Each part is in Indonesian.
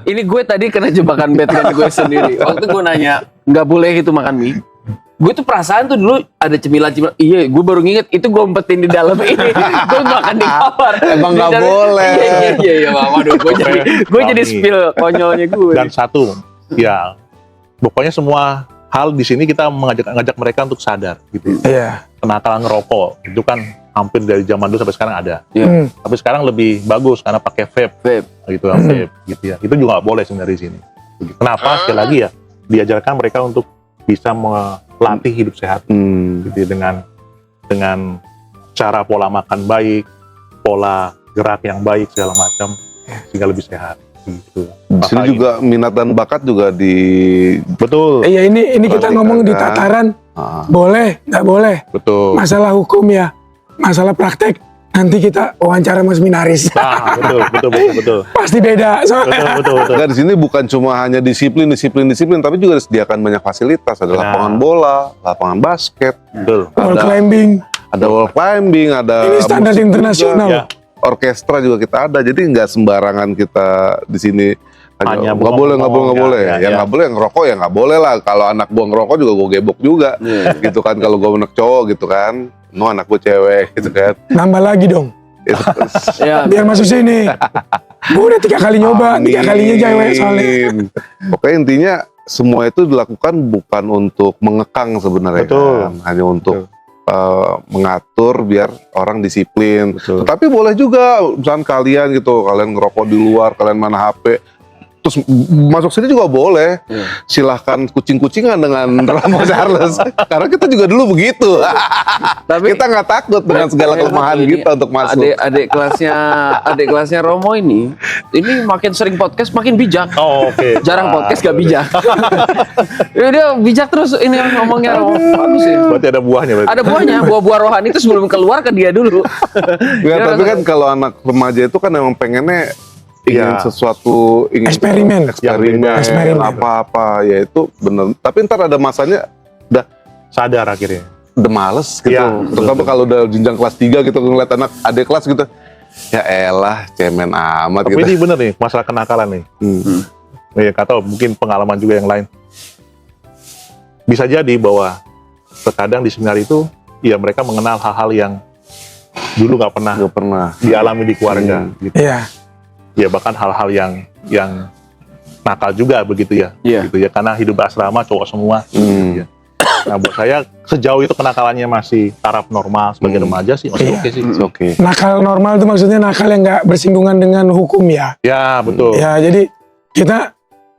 Ini gue tadi kena jebakan Batman gue sendiri. Waktu gue nanya, nggak boleh itu makan mie. Gue tuh perasaan tuh dulu ada cemilan-cemilan. Iya, gue baru nginget itu gue umpetin di dalam ini. Gue makan di kamar. Emang nggak boleh. Iya. Waduh, gue jadi spill konyolnya gue. Dan satu, ya pokoknya semua hal di sini kita ngajak mereka untuk sadar gitu. Iya. Kenakalan ngerokok itu kan hampir dari zaman dulu sampai sekarang ada. Iya. Tapi sekarang lebih bagus karena pakai vape. Gitu, vape gitu ya. Itu juga nggak boleh sebenarnya di sini. Kenapa? Sekali lagi ya, diajarkan mereka untuk bisa melatih hidup sehat gitu ya, dengan cara pola makan baik, pola gerak yang baik segala macam sehingga lebih sehat gitu. Di sini juga minat dan bakat juga Betul. Iya, ini kita ngomong di tataran boleh, nggak boleh. Betul. Masalah hukum ya, masalah praktek. Nanti kita wawancara Mas Minaris. Nah, betul. Pasti beda soalnya. Betul. Nah, di sini bukan cuma hanya disiplin, tapi juga disediakan banyak fasilitas. Ada lapangan bola, lapangan basket, Wall climbing. ada wall climbing, ada Ini standar musik internasional. juga, orkestra juga kita ada. Jadi nggak sembarangan kita di sini Hanya nggak boleh. ya. Yang nggak boleh ngerokok ya nggak boleh lah. Kalau anak gua ngerokok juga gua gebok juga, gitu kan. Kalau gua anak cowok gitu kan, anak gua cewek gitu kan. Nambah lagi dong. Ya, Biar masuk sini. Gue udah 3 kali nyoba, 3 kalinya cewek soalnya. Pokoknya intinya semua itu dilakukan bukan untuk mengekang sebenarnya, kan? Hanya untuk mengatur biar orang disiplin. Tetapi boleh juga, misalkan kalian ngerokok di luar, kalian main HP, terus masuk sini juga boleh. Silahkan kucing-kucingan dengan Romo Charles. Karena kita juga dulu begitu. Tapi Kita nggak takut dengan segala kelemahan kita untuk masuk. adik kelasnya Romo ini makin sering podcast makin bijak. Oh, oke. Jarang podcast gak bijak. Dia bijak terus ini ngomongnya Romo. Bagus ya. Berarti ada buahnya. Ada buahnya, buah-buah rohani itu sebelum keluar ke dia dulu. Ya, tapi kan kalau anak remaja itu kan emang pengennya ingin sesuatu, ingin Eksperimen. apa-apa, ya itu bener. Tapi ntar ada masanya udah Sadar akhirnya. males gitu. Iya, Terutama kalau udah jenjang kelas 3 gitu ngeliat anak adik kelas gitu. Ya elah, cemen amat Tapi gitu. ini bener nih, masalah kenakalan nih. Ya, kata mungkin pengalaman juga yang lain. Bisa jadi bahwa terkadang di seminar itu, ya mereka mengenal hal-hal yang dulu nggak pernah dialami di keluarga. Gitu. Iya. Ya bahkan hal-hal yang nakal juga begitu ya. Iya. Gitu ya, karena hidup asrama cowok semua. Gitu ya. Nah, buat saya sejauh itu kenakalannya masih taraf normal sebagai remaja sih masih oke sih. Oke. Nakal normal itu maksudnya nakal yang nggak bersinggungan dengan hukum ya. Ya betul. Ya, jadi kita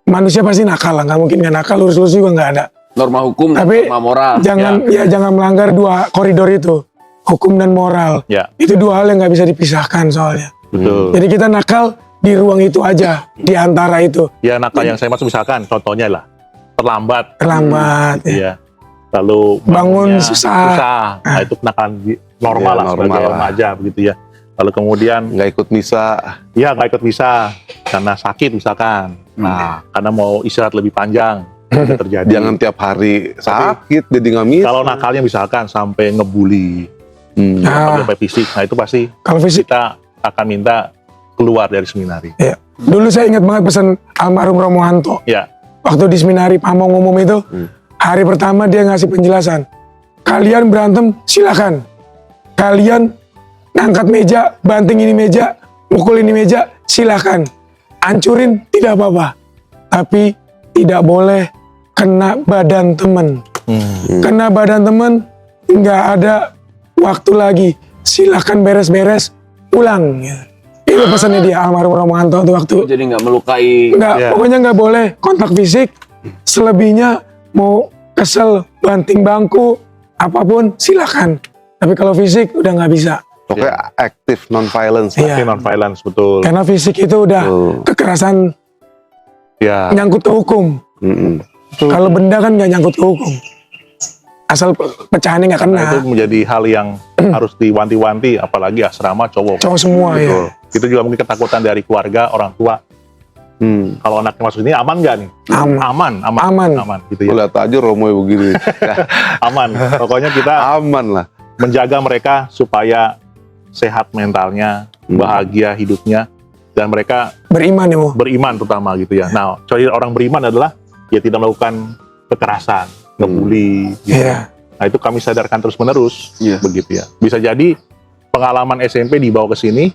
manusia pasti nakal lah, nggak mungkin nggak nakal, lurus-lurus juga nggak ada. Norma hukum, Tapi norma moral. jangan melanggar 2 koridor itu, hukum dan moral. Ya, Itu 2 hal yang nggak bisa dipisahkan soalnya. betul. Jadi kita nakal di ruang itu aja, di antara itu. Ya nakal yang saya maksud misalkan contohnya lah terlambat. Terlambat. Ya. Iya. Lalu Bangun bangunnya susah. Nah, itu kenakalan normal Ya, lah normal sebagai lah. remaja begitu ya. Lalu kemudian Nggak ikut misa. ya nggak ikut misa karena sakit misalkan. Nah, karena mau istirahat lebih panjang itu terjadi. Jangan tiap hari sakit jadi nggak misa. Kalau nakalnya misalkan sampai ngebully, Nah, sampai fisik, nah itu pasti kalau fisik, kita akan minta keluar dari seminari. ya. Dulu saya ingat banget pesan almarhum Romo Hanto. Ya, Waktu di seminari Pamong umum itu, hari pertama dia ngasih penjelasan. Kalian berantem, silakan. Kalian ngangkat meja, banting ini meja, mukul ini meja, silakan. Hancurin tidak apa-apa. Tapi tidak boleh kena badan temen. Kena badan temen, nggak ada waktu lagi. Silakan beres-beres, pulang. Itu pesannya dia, almarhum Romo Hanto tuh waktu. Jadi nggak melukai. Nggak, Ya. pokoknya nggak boleh kontak fisik. Selebihnya mau kesel, banting bangku, apapun silakan. Tapi kalau fisik udah nggak bisa. Pokoknya aktif non-violence. Iya. non-violence betul. Karena fisik itu udah kekerasan Ya, nyangkut ke hukum. Kalau benda kan nggak nyangkut ke hukum. Asal pecahannya nggak kena. nah, itu menjadi hal yang harus diwanti-wanti, apalagi asrama cowok. Cowok semua Betul. ya. Itu juga mungkin ketakutan dari keluarga, orang tua. Kalau anaknya masuk sini aman nggak nih? Aman. Aman gitu ya. Lihat aja Romo begini. Aman. Pokoknya kita Aman lah. menjaga mereka supaya sehat mentalnya, bahagia hidupnya, dan mereka Beriman ya, Mo. beriman terutama gitu ya. Nah, ciri orang beriman adalah ya tidak melakukan kekerasan, ngebully gitu. Iya. Nah, itu kami sadarkan terus-menerus Iya. begitu ya. Bisa jadi pengalaman SMP dibawa ke sini,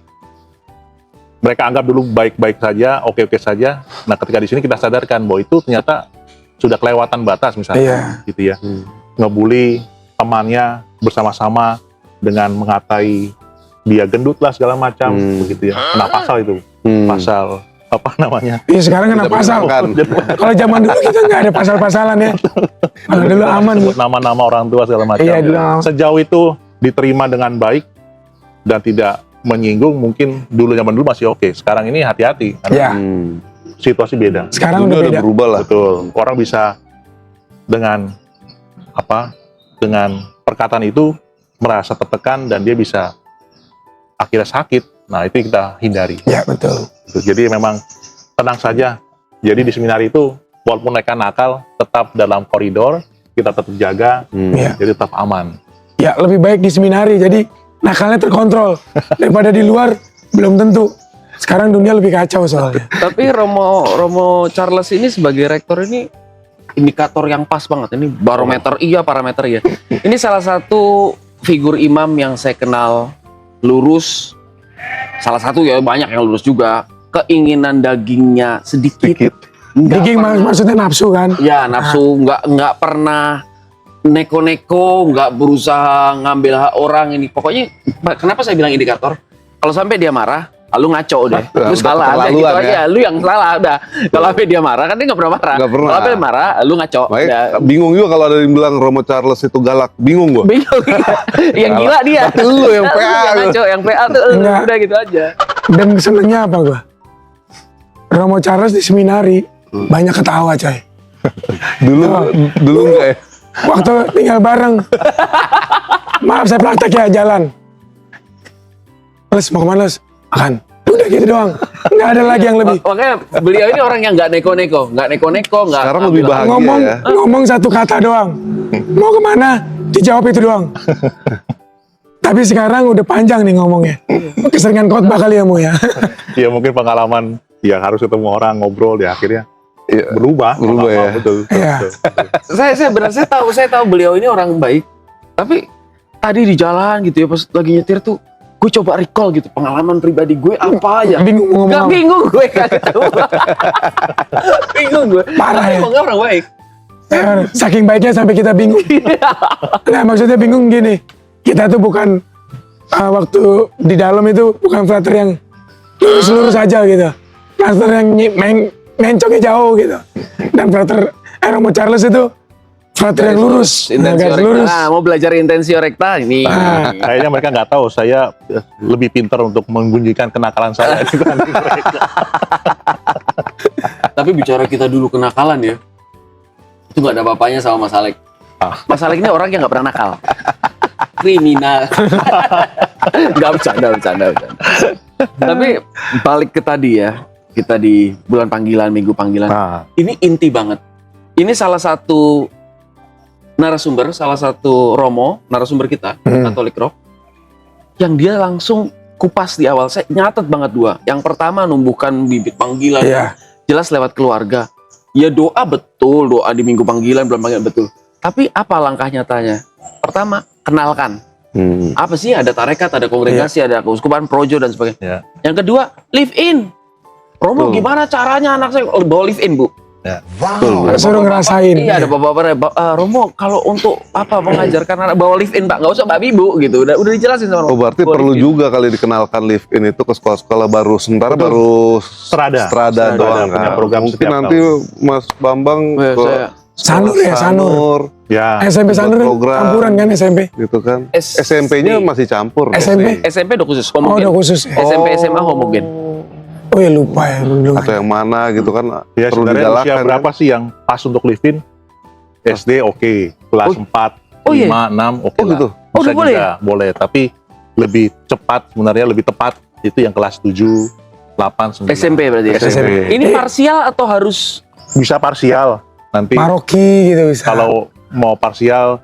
mereka anggap dulu baik-baik saja, oke-oke saja. Nah, ketika di sini kita sadarkan bahwa itu ternyata sudah kelewatan batas misalnya, Iya. gitu ya. Ngebully temannya bersama-sama dengan mengatai dia gendut lah segala macam, begitu ya. Kena pasal itu, pasal apa namanya? Iya, sekarang kena Tidak pasal. menyenangkan. Kalau zaman dulu kita nggak ada pasal-pasalan ya. Kalau dulu aman, Bu. Sebut nama-nama orang tua segala macam. Iya, dulu aman. Sejauh itu diterima dengan baik dan tidak menyinggung, mungkin dulu zaman dulu masih oke. Sekarang ini hati-hati, karena Iya. situasi beda. Sekarang Dunia udah udah beda. berubah lah. Betul. Orang bisa dengan apa? Dengan perkataan itu merasa tertekan dan dia bisa akhirnya sakit. Nah, itu kita hindari. Ya, betul. Jadi memang tenang saja. Jadi di seminari itu walaupun mereka nakal, tetap dalam koridor, kita tetap jaga, Iya. jadi tetap aman. Ya, lebih baik di seminari. Jadi nakalnya terkontrol daripada di luar belum tentu. Sekarang dunia lebih kacau soalnya. Tapi Romo Charles ini sebagai rektor ini indikator yang pas banget. Ini barometer iya, parameter iya. Ini salah satu figur imam yang saya kenal lurus. Salah satu ya, banyak yang lurus juga. Keinginan dagingnya sedikit. Nggak Daging pernah- maksudnya nafsu kan? Ya nafsu, nggak pernah neko-neko, nggak berusaha ngambil hak orang ini. Pokoknya kenapa saya bilang indikator? Kalau sampai dia marah, lu ngaco deh. Lu Udah salah, udah gitu keterlaluan aja. Lu yang salah udah. Kalau sampai dia marah, kan dia nggak pernah marah. Nggak pernah. Kalau sampai marah, lu ngaco. Makanya Udah. bingung juga kalau ada yang bilang Romo Charles itu galak. Bingung gua. Bingung. Yang gila dia. Lu yang PA. Yang ngaco, yang PA tuh Enggak. udah gitu aja. Dan senengnya apa gua? Romo Charles di seminari banyak ketawa, coy. Dulu enggak ya? Waktu tinggal bareng. Maaf saya praktek ya, jalan. Les, mau kemana, Les? Makan. Udah gitu doang. Nggak ada lagi yang lebih. Makanya beliau ini orang yang nggak neko-neko, nggak Sekarang ngambil lebih hak. bahagia Ngomong, ya. ngomong satu kata doang. Mau kemana? Dijawab itu doang. Tapi sekarang udah panjang nih ngomongnya. Keseringan khotbah kali ya, Mu ya. Ya mungkin pengalaman ya harus ketemu orang ngobrol ya akhirnya Iya. berubah Ya. betul. Iya. Saya tahu beliau ini orang baik. Tapi tadi di jalan gitu ya, pas lagi nyetir tuh, gue coba recall gitu pengalaman pribadi gue apa aja. Bingung mau ngomong Gak apa. bingung gue kan tahu. Bingung gue. Parah ya. Emang orang baik. Saking baiknya sampai kita bingung. Nah, maksudnya bingung gini. Kita tuh bukan waktu di dalam itu bukan frater yang lurus-lurus aja gitu. Frater yang mencongnya jauh gitu. Dan frater Romo Charles itu frater yang lurus. Intensio garis recta. lurus. Nah, mau belajar intensio recta ini. Kayaknya mereka nggak tahu saya lebih pintar untuk menggunjingkan kenakalan saya dibanding mereka. Tapi bicara kita dulu kenakalan ya, itu nggak ada apa-apanya sama Mas Alek. Mas Alek ini orang yang nggak pernah nakal. Kriminal. Nggak bercanda. Tapi balik ke tadi ya, kita di bulan panggilan, minggu panggilan. Nah, Ini inti banget. Ini salah satu narasumber, salah satu Romo, narasumber kita, Katolik Rock, yang dia langsung kupas di awal. Saya nyatet banget dua. Yang pertama numbuhkan bibit panggilan. Iya. Jelas lewat keluarga. Ya doa betul, doa di minggu panggilan, bulan panggilan betul. Tapi apa langkah nyatanya? Pertama, kenalkan. Apa sih? Ada tarekat, ada kongregasi, ada keuskupan, projo, dan sebagainya. ya. Yang kedua, live in. Romo, gimana caranya anak saya? Oh, bawa live in, Bu. Ada Suruh ngerasain. Iya, ada bapak-bapak. Romo, kalau untuk apa mengajarkan anak bawa live in, Pak? Nggak usah babi, Bu, gitu. Udah dijelasin sama Romo. Oh berarti Bawa perlu live in. juga kali dikenalkan live in itu ke sekolah-sekolah baru. Sementara baru Strada doang punya kan. program Mungkin setiap nanti Mas Bambang Ya, ke saya Sanur ya, Sanur. Ya, SMP Sanur program. campuran kan SMP. gitu kan. S- SMP-nya masih campur. SMP? SMP udah khusus Oh, homogen. udah khusus ya. SMP SMA homogen. Oh ya lupa ya. Dulu. Atau yang mana gitu kan ya perlu sebenarnya usia digalakan. berapa sih yang pas untuk live-in? SD oke, kelas 4, Oh, iya. 5, 6 oke Oh, lah. gitu? Oh, Bisa udah boleh juga, boleh. Tapi lebih cepat, sebenarnya lebih tepat itu yang kelas 7, 8, 9. SMP berarti ya? SMP. Ini parsial atau harus Bisa parsial. Nanti Paroki gitu bisa. kalau mau parsial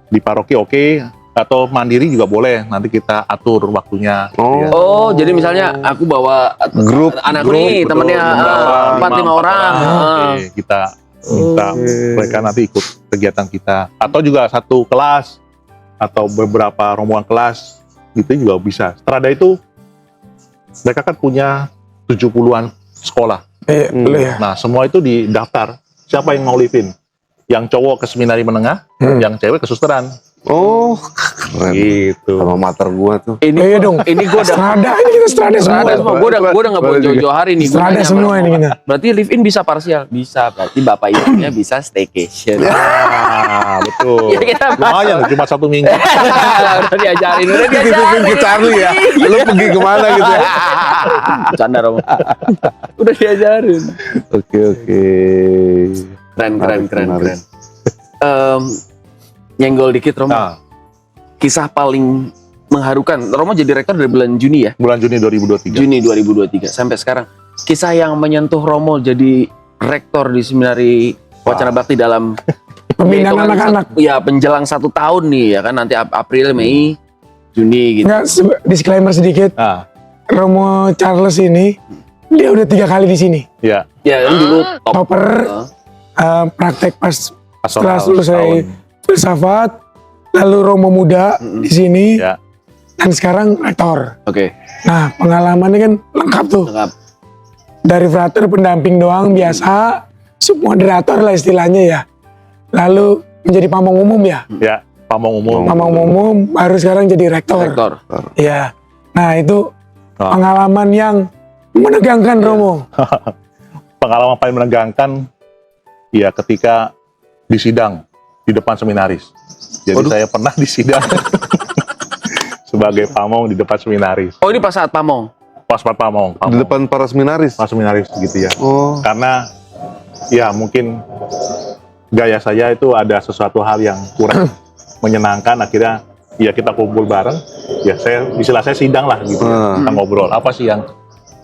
di paroki oke, atau mandiri juga boleh. Nanti kita atur waktunya. Oh. Ya. Oh, jadi misalnya aku bawa Grup, anakku nih, Betul, temennya membawa 4-5 orang. Oke, kita minta mereka nanti ikut kegiatan kita. Atau juga satu kelas atau beberapa rombongan kelas gitu juga bisa. Strada itu mereka kan punya 70-an sekolah. Iya, lu ya. Nah, semua itu didaftar. Siapa yang mau live-in? Yang cowok ke seminari menengah, yang cewek ke susteran. Oh, keren. Gitu. Sama mater gua tuh. Ini Iya dong. Ini gue udah Strada, ini kita strada semua. Strada semua. Gue udah nggak bawa jauh-jauh hari nih. Gua Strada nanya semua sama ini kita. Berarti live in bisa parsial? Bisa. Berarti bapak ibunya bisa staycation. Ah, betul. Ya, kita Lumayan, cuma 1 minggu. udah diajarin, udah Titipin diajarin. ke Charlie ya. Lu pergi kemana gitu ya? Canda Romo. Udah diajarin. Oke. Keren. Menarik. Nyenggol dikit Romo. Nah, Kisah paling mengharukan. Romo jadi rektor dari bulan Juni ya? bulan Juni 2023. Juni 2023 sampai sekarang. Kisah yang menyentuh Romo jadi rektor di seminari Wacana Bakti dalam Pembinaan hitungan anak-anak. Ya penjelang 1 tahun nih ya kan, nanti April, Mei, Juni gitu. Enggak, disclaimer sedikit. Nah, Romo Charles ini, dia udah 3 kali di sini. ya, Ya kan dulu top. Topper, praktek pas setelah pastoral lulus dari setahun. filsafat, lalu Romo muda di sini, Ya, dan sekarang rektor. Oke. Nah, pengalamannya kan lengkap tuh. Lengkap. Dari frater pendamping doang biasa, submoderator lah istilahnya ya. Lalu menjadi pamong umum ya. ya, pamong umum. Pamong umum baru sekarang jadi rektor. Rektor. Iya. Nah, itu Ah. pengalaman yang menegangkan Romo. Pengalaman paling menegangkan ya ketika di sidang di depan seminaris. Jadi Waduh. saya pernah di sidang sebagai pamong di depan seminaris. Oh ini pas saat pamong. Pas pamong, Di depan para seminaris. pas seminaris gitu ya. Oh. Karena ya mungkin gaya saya itu ada sesuatu hal yang kurang menyenangkan, akhirnya ya kita kumpul bareng, ya istilah saya sidang lah gitu ya. Kita ngobrol apa sih yang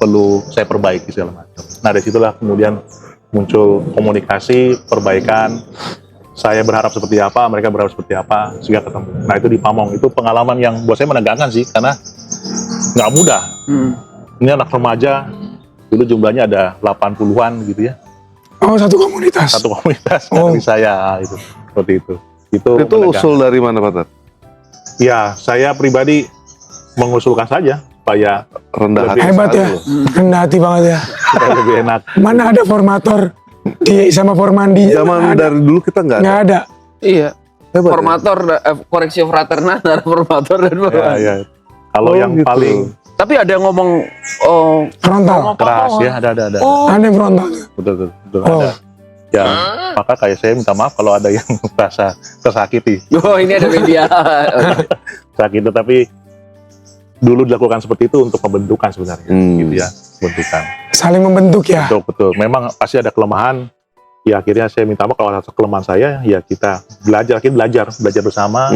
perlu saya perbaiki segala macam. Nah dari situlah kemudian muncul komunikasi, perbaikan, saya berharap seperti apa, mereka berharap seperti apa, sehingga ketemu. Nah itu di Pamong, itu pengalaman yang buat saya menegangkan sih, karena nggak mudah. Ini anak remaja, dulu jumlahnya ada 80-an gitu ya, Oh, satu komunitas. satu komunitas Oh. dari saya itu seperti itu. Itu Itu menegangkan. usul dari mana, Pak Tat? Ya saya pribadi mengusulkan saja supaya Rendah hati. Hebat sekali ya, loh. rendah hati banget ya. supaya lebih enak. Mana ada formator di sama formandinya? Zaman Nggak ada. dari dulu kita nggak ada. Nggak ada. Iya. Hebat ya? Formator, koreksi fraterna, ada formator dan Ya, ya. Kalau Oh, yang gitu. paling Tapi ada yang ngomong Frontal. ngomong keras apa-apa. ya, ada. Oh, Ada yang frontal. Betul, Oh. ada. Ya, maka kayak saya minta maaf kalau ada yang merasa tersakiti. oh ini ada media. Sakit, tapi dulu dilakukan seperti itu untuk pembentukan sebenarnya, gitu ya, pembentukan. Saling membentuk ya. Betul. Memang pasti ada kelemahan. Ya akhirnya saya minta maaf kalau ada kelemahan saya, ya kita belajar bersama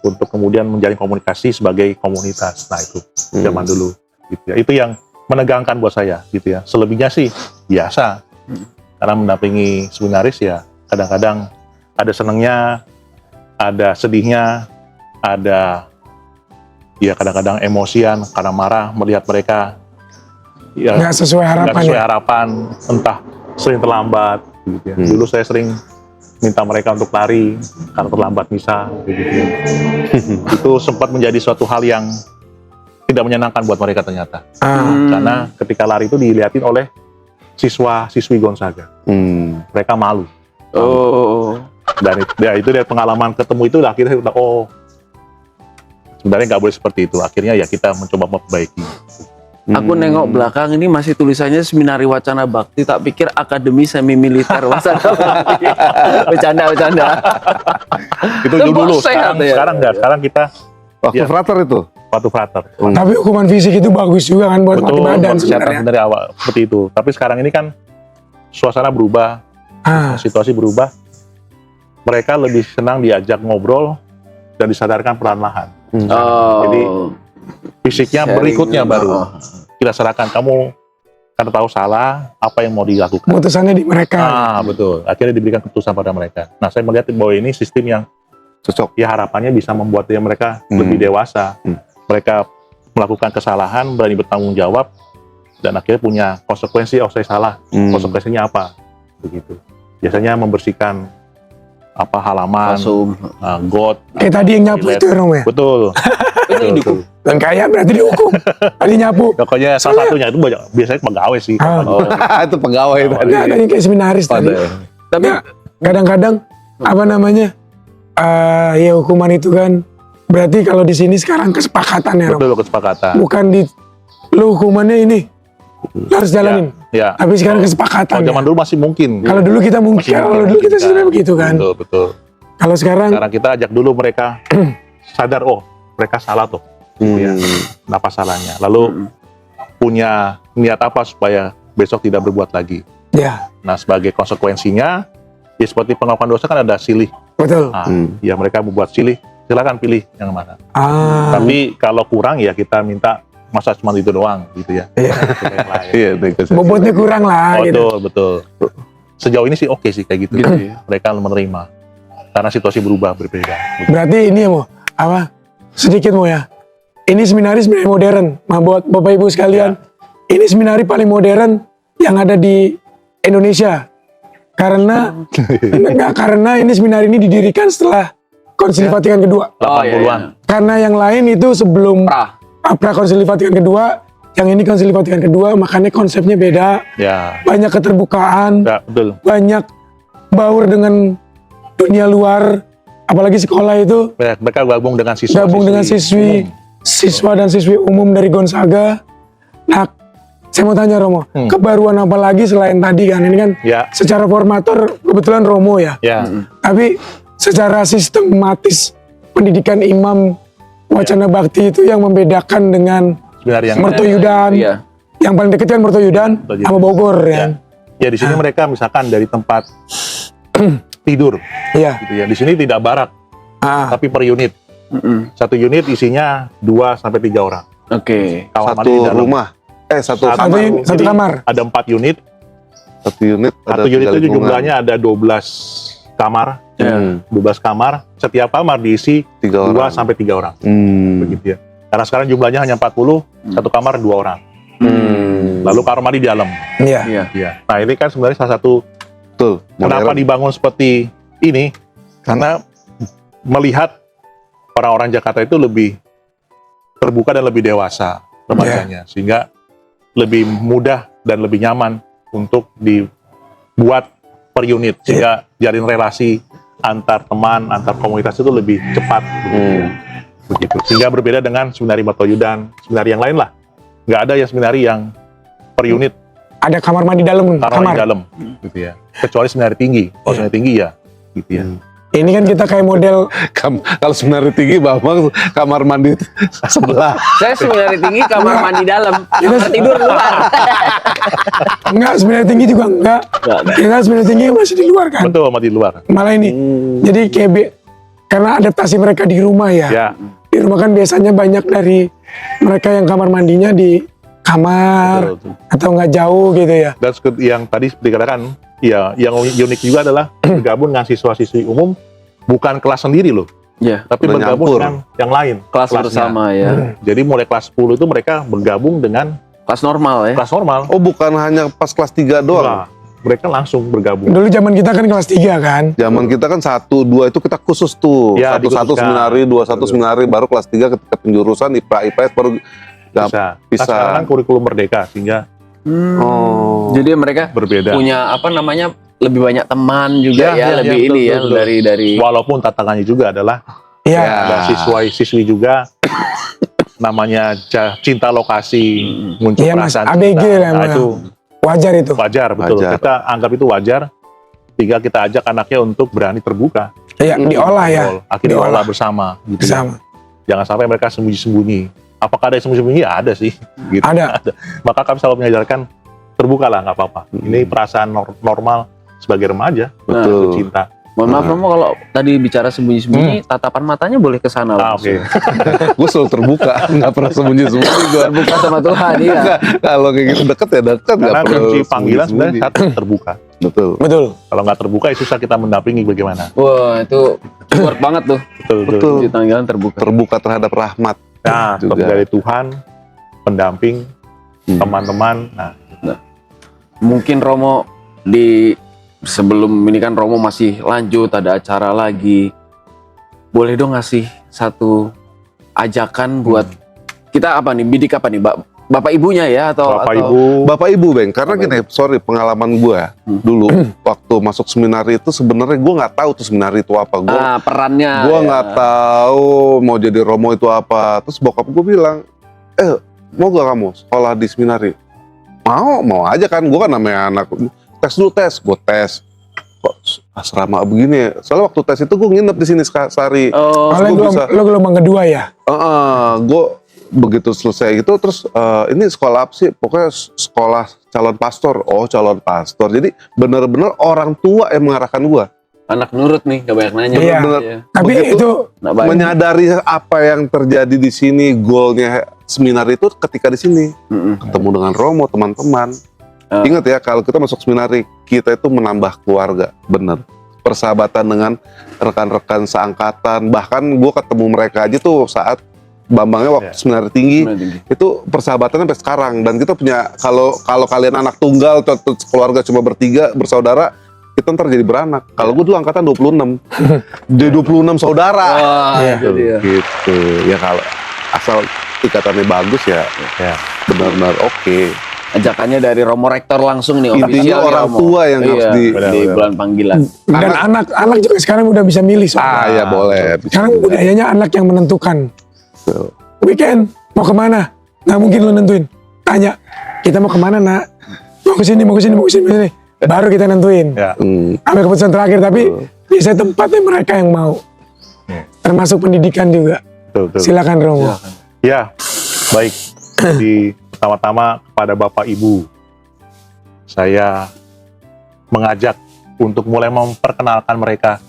untuk kemudian menjalin komunikasi sebagai komunitas. Nah itu zaman dulu, gitu ya. Itu yang menegangkan buat saya, gitu ya. Selebihnya sih biasa, karena mendampingi seminaris ya kadang-kadang ada senangnya, ada sedihnya, ada ya kadang-kadang emosian karena marah melihat mereka ya Nggak sesuai nggak harapan sesuai ya. harapan, entah sering terlambat gitu ya. Dulu saya sering minta mereka untuk lari karena terlambat misa gitu ya. Itu sempat menjadi suatu hal yang tidak menyenangkan buat mereka ternyata, karena ketika lari itu dilihatin oleh siswa-siswi Gonzaga, mereka malu. Oh. Dan itu dari pengalaman ketemu itu akhirnya udah sebenarnya nggak boleh seperti itu. Akhirnya ya kita mencoba memperbaiki. Aku nengok belakang ini masih tulisannya Seminari Wacana Bakti, tak pikir Akademi Semi Militer Wacana Bakti. Bercanda. Itu Itu dulu. sehat ya. Sekarang enggak. Sekarang kita Waktu Ya. frater itu. waktu frater. Tapi hukuman fisik itu bagus juga kan buat mati badan buat kesehatan sebenarnya. dari awal seperti itu. Tapi sekarang ini kan suasana berubah, situasi berubah. Mereka lebih senang diajak ngobrol dan disadarkan perlahan-lahan. Oh. Jadi fisiknya Sharing. berikutnya baru Oh. kita serahkan, kamu karena tahu salah, apa yang mau dilakukan. Keputusannya di mereka. Betul. Akhirnya diberikan keputusan pada mereka. Nah, saya melihat bahwa ini sistem yang Cocok. Ya harapannya bisa membuat mereka lebih dewasa. Mereka melakukan kesalahan, berani bertanggung jawab, dan akhirnya punya konsekuensi. Oh, saya salah. Konsekuensinya apa? Begitu. Biasanya membersihkan halaman, got. Kayak tadi yang nyapu toilet. itu Romo ya. Betul. Betul. Dan kayak berarti dihukum. Tadi nyapu. Pokoknya salah satunya itu biasanya pegawai sih. Itu pegawai tadi. Enggak, tadi kayak seminaris tadi. Tapi Nggak, kadang-kadang apa namanya? Ya hukuman itu kan berarti kalau di sini sekarang kesepakatan ya, Romo. Betul, kesepakatan. Bukan lu hukumannya ini lu harus jalanin. Ya. Tapi sekarang kesepakatan. Kalau zaman dulu masih mungkin. Kalau dulu kita mungkin, kalau dulu kita sebenarnya begitu kan. Betul, betul. Kalau sekarang Sekarang kita ajak dulu mereka sadar, oh mereka salah tuh. Ya, apa salahnya. Lalu punya niat apa supaya besok tidak berbuat lagi. ya, Nah, sebagai konsekuensinya, ya seperti pengakuan dosa kan ada silih. betul. Nah, ya mereka membuat silih, silakan pilih yang mana. Tapi kalau kurang ya kita minta masa cuma itu doang gitu ya. Iya. Yang lain. Iya, negosiasi. Bobotnya kurang lah gitu. Betul. Sejauh ini sih oke sih kayak gitu. Mereka menerima. Karena situasi berubah, berbeda. Berarti ini ya Mo, apa? Sedikit Mo ya. Ini seminari modern. Nah, buat Bapak Ibu sekalian, ini seminari paling modern yang ada di Indonesia. Karena karena ini seminari ini didirikan setelah Konsili Vatikan kedua. 80-an. Karena yang lain itu sebelum pra Konsili Vatikan kedua, yang ini Konsili Vatikan kedua, makanya konsepnya beda. Ya. Banyak keterbukaan, Ya, betul. banyak baur dengan dunia luar, apalagi sekolah itu Mereka gabung dengan siswa. siswa dan siswi umum dari Gonzaga. Nah, saya mau tanya Romo, kebaruan apa lagi selain tadi kan? Ini kan Ya. secara formator kebetulan Romo ya. Ya. Tapi secara sistematis pendidikan imam wacana bakti itu yang membedakan dengan Sebenarnya yang Mertoyudan. Iya. Yang paling dekat kan Mertoyudan sama Bogor ya. Ya di sini mereka misalkan dari tempat tidur, Iya. gitu ya. Di sini tidak barak, tapi per unit. Satu unit isinya 2 sampai 3 orang. Oke. Kamar mandi Satu di dalam. rumah. Satu Satu- kamar. Satu Jadi, kamar. Ada 4 unit. Satu unit. ada Satu unit 3 itu lingkungan. jumlahnya ada 12 kamar. 12 kamar. Setiap kamar diisi 3 2 orang. sampai 3 orang. Hmm. Begitu ya. Karena sekarang jumlahnya hanya 40, satu kamar 2 orang. Lalu kamar mandi di dalam. Iya. Iya. Ya. Nah ini kan sebenarnya salah satu Betul. kenapa Modern. dibangun seperti ini, karena melihat orang-orang Jakarta itu lebih terbuka dan lebih dewasa remajanya, sehingga lebih mudah dan lebih nyaman untuk dibuat per unit, sehingga jalin relasi antar teman, antar komunitas itu lebih cepat. Begitu. Sehingga berbeda dengan seminari Mertoyudan, seminari yang lain lah. Nggak ada ya seminari yang per unit Ada kamar mandi dalam. taruh di dalam, gitu ya. Kecuali seminari tinggi. Kalau seminari tinggi ya, gitu ya. Ini kan kita kayak model Kalau sebenarnya tinggi, Bambang kamar mandi sebelah. Saya sebenarnya tinggi kamar mandi dalam, kamar tidur luar. enggak sebenarnya tinggi juga enggak. Kita sebenarnya tinggi masih di luar kan. Betul, sama di luar. Malah ini. Jadi kayak karena adaptasi mereka di rumah ya. Ya, Di rumah kan biasanya banyak dari mereka yang kamar mandinya di kamar betul. atau nggak jauh gitu ya. Dan yang tadi seperti dikatakan, ya, yang unik juga adalah bergabung dengan siswa-siswi umum, bukan kelas sendiri loh, Iya. tapi Udah bergabung nyampur. dengan yang lain. Kelas kelasnya. bersama ya. Jadi mulai kelas 10 itu mereka bergabung dengan Kelas normal ya. kelas normal. Oh, bukan hanya pas kelas 3 doang. Nah, mereka langsung bergabung. Dulu zaman kita kan kelas 3 kan. Zaman kita kan 1, 2 itu kita khusus tuh. Ya, 1 dikhususkan. seminari, 2 seminari, baru kelas 3 ketika penjurusan IPA, IPS baru Bisa. bisa. Nah, sekarang kan kurikulum merdeka, sehingga Oh. Jadi mereka berbeda. punya apa namanya lebih banyak teman juga ya, lebih betul, ini ya betul. dari Walaupun tantangannya juga adalah Iya. ada siswa-siswi juga namanya cinta lokasi, muncul Iya, Mas. perasaan ABG cinta. lah, Nah, Mas. itu Wajar itu. wajar, betul. Wajar. Kita anggap itu wajar, tinggal kita ajak anaknya untuk berani terbuka. Iya, diolah ya. Betul. Akhirnya diolah bersama. Gitu ya. Bersama. Jangan sampai mereka sembunyi-sembunyi. Apakah ada yang sembunyi-sembunyi? Ya, ada sih. Gitu. Ada. Maka kami selalu mengajarkan, terbuka lah, nggak apa-apa. Ini perasaan normal sebagai remaja, Betul. cinta. Mohon maaf Romo, kalau tadi bicara sembunyi-sembunyi, tatapan matanya boleh ke sana. Ah, langsung. oke. Gue selalu terbuka, nggak pernah sembunyi-sembunyi gue. Terbuka sama Tuhan ya. Kalau kayak gitu deket ya deket, nggak Karena perlu kunci panggilan sembunyi-sembunyi. sebenarnya satu, terbuka. Betul. Kalau nggak terbuka ya susah kita mendampingi bagaimana. Wah, itu support banget tuh. Betul. Di tanggalan terbuka. Terbuka terhadap rahmat. Nah, juga. dari Tuhan, pendamping, teman-teman. Nah, Mungkin Romo sebelum ini kan Romo masih lanjut, ada acara lagi. Boleh dong ngasih satu ajakan buat kita apa nih, bidik apa nih, Bapak Ibunya ya atau Bapak Ibu, Bang. Karena gini, sorry, pengalaman gue dulu waktu masuk seminari itu sebenarnya gue nggak tahu tuh seminari itu apa. perannya. Gue nggak tahu mau jadi Romo itu apa. Terus bokap gue bilang, mau gak kamu sekolah di seminari? Mau aja kan. Gue kan namanya anak, tes dulu gue tes. Kok asrama begini? Soalnya waktu tes itu gue nginep di sini sehari. Lo gelombang kedua ya? Gue begitu selesai gitu terus ini sekolah apa sih? Pokoknya sekolah calon pastor. Oh, calon pastor. Jadi benar-benar orang tua yang mengarahkan gue. Anak nurut nih, gak banyak nanya. Iya. Tapi itu menyadari apa yang terjadi di sini, goalnya seminar itu ketika di sini ketemu dengan Romo, teman-teman. Ingat ya, kalau kita masuk seminari, kita itu menambah keluarga, bener. Persahabatan dengan rekan-rekan seangkatan, bahkan gue ketemu mereka aja tuh saat Bambangnya waktu seminari tinggi, itu persahabatannya sampai sekarang. Dan kita punya, kalau kalian anak tunggal, keluarga cuma bertiga, bersaudara, kita ntar jadi beranak. Kalau gue dulu angkatan 26, jadi 26 saudara. Gitu. Ya kalau asal ikatannya bagus ya benar-benar oke. Ajakannya dari Romo Rektor langsung nih, intinya orang tua yang harus di bulan panggilan. Dan anak juga sekarang udah bisa milih soalnya. Ya boleh. Sekarang budayanya anak yang menentukan. Weekend mau kemana? Nggak mungkin lo nentuin. Tanya, kita mau kemana nak? Mau kesini. Baru kita nentuin. Ambil keputusan terakhir, tapi biasanya tempatnya mereka yang mau. Termasuk pendidikan juga. Silakan Romo. Ya, baik. Di pertama-tama kepada Bapak Ibu, saya mengajak untuk mulai memperkenalkan mereka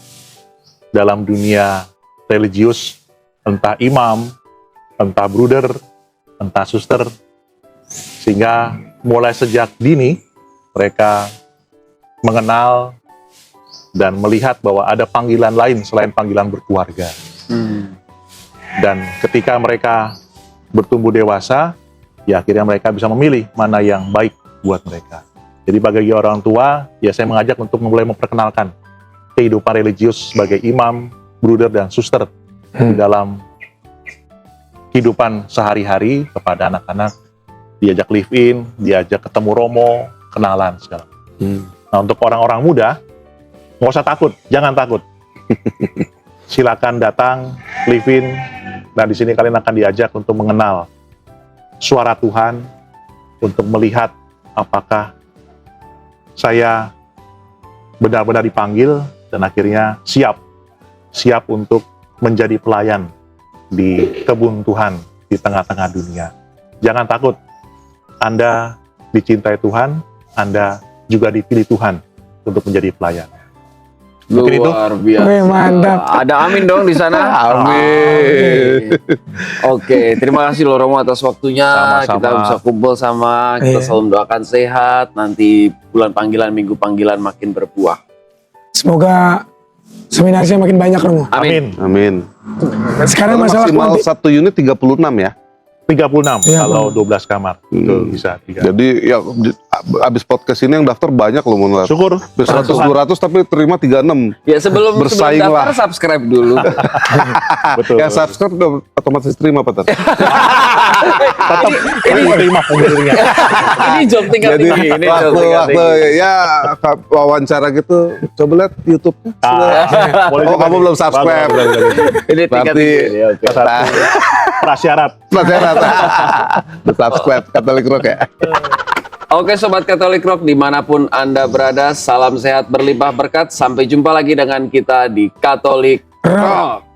dalam dunia religius, entah imam, entah bruder, entah suster, sehingga mulai sejak dini mereka mengenal dan melihat bahwa ada panggilan lain selain panggilan berkeluarga. Dan ketika mereka bertumbuh dewasa, ya akhirnya mereka bisa memilih mana yang baik buat mereka. Jadi bagi orang tua, ya saya mengajak untuk mulai memperkenalkan kehidupan religius sebagai imam, bruder, dan suster di dalam kehidupan sehari-hari kepada anak-anak, diajak live in, diajak ketemu Romo, kenalan segala. Nah, untuk orang-orang muda, nggak usah takut, jangan takut. Silakan datang, live in, dan di sini kalian akan diajak untuk mengenal suara Tuhan, untuk melihat apakah saya benar-benar dipanggil dan akhirnya siap untuk menjadi pelayan di kebun Tuhan di tengah-tengah dunia. Jangan takut, Anda dicintai Tuhan, Anda juga dipilih Tuhan untuk menjadi pelayan. Mungkin Luar itu. biasa. Mantap. Ada amin dong di sana. Amin. Oke, terima kasih loh Romo atas waktunya. Sama-sama. Kita bisa kumpul sama, kita selalu mendoakan sehat. Nanti bulan panggilan, minggu panggilan makin berbuah. Semoga seminarisnya makin banyak Romo. Amin. Sekarang masalah maksimal satu unit 36 ya. 36 Iya, kalau 12 kamar. Itu bisa 3. Jadi ya abis podcast ini yang daftar banyak loh menurut. Syukur. 100-200 tapi terima 36. Ya sebelum Bersaing daftar lah. subscribe dulu. Betul. Ya subscribe udah otomatis terima Pak. Tetap ini terima pembelinya. Ini job tingkat Jadi tinggi. Ini job tingkat waktu tinggi. ya wawancara gitu, coba lihat YouTube-nya. Boleh Oh, juga kamu nih. belum subscribe. Ini tingkat Berarti tinggi. Oke. Prasyarat. Udah subscribe Catholic Rock ya. Oke Sobat Catholic Rock, dimanapun Anda berada, salam sehat berlimpah berkat. Sampai jumpa lagi dengan kita di Catholic Rock.